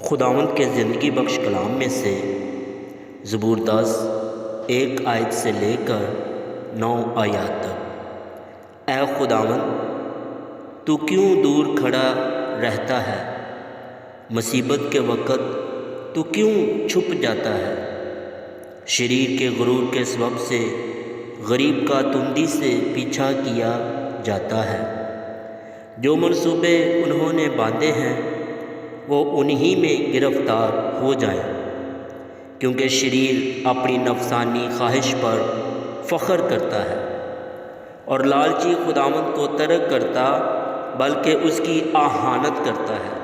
خداوند کے زندگی بخش کلام میں سے زبور 10 1 آیت سے لے کر 9 آیات تک۔ اے خداوند، تو کیوں دور کھڑا رہتا ہے؟ مصیبت کے وقت تو کیوں چھپ جاتا ہے؟ شریر کے غرور کے سبب سے غریب کا تندی سے پیچھا کیا جاتا ہے۔ جو منصوبے انہوں نے باندھے ہیں وہ انہی میں گرفتار ہو جائیں، کیونکہ شریر اپنی نفسانی خواہش پر فخر کرتا ہے اور لالچی خداوند کو ترک کرتا بلکہ اس کی اہانت کرتا ہے۔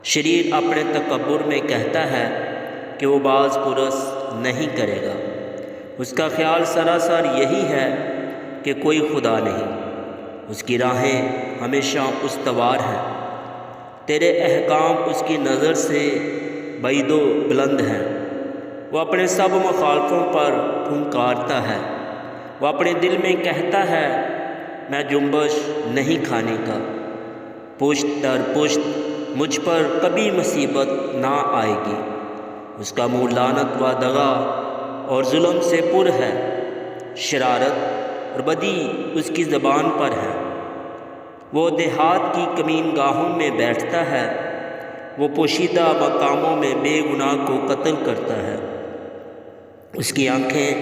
شریر اپنے تکبر میں کہتا ہے کہ وہ باز پرس نہیں کرے گا۔ اس کا خیال سراسر یہی ہے کہ کوئی خدا نہیں۔ اس کی راہیں ہمیشہ استوار ہیں، تیرے احکام اس کی نظر سے بعید و بلند ہیں۔ وہ اپنے سب مخالفوں پر پھنکارتا ہے۔ وہ اپنے دل میں کہتا ہے، میں جنبش نہیں کھانے کا۔ پشت در پشت مجھ پر کبھی مصیبت نہ آئے گی۔ اس کا منہ لعنت و دغا اور ظلم سے پر ہے۔ شرارت اور بدی اس کی زبان پر ہے۔ وہ دیہات کی کمین گاہوں میں بیٹھتا ہے۔ وہ پوشیدہ مقاموں میں بے گناہ کو قتل کرتا ہے۔ اس کی آنکھیں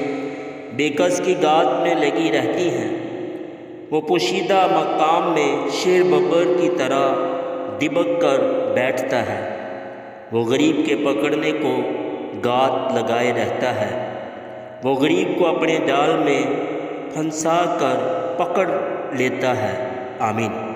بے کس کی گات میں لگی رہتی ہیں۔ وہ پوشیدہ مقام میں شیر ببر کی طرح دبک کر بیٹھتا ہے۔ وہ غریب کے پکڑنے کو گات لگائے رہتا ہے۔ وہ غریب کو اپنے جال میں پھنسا کر پکڑ لیتا ہے۔ آمین۔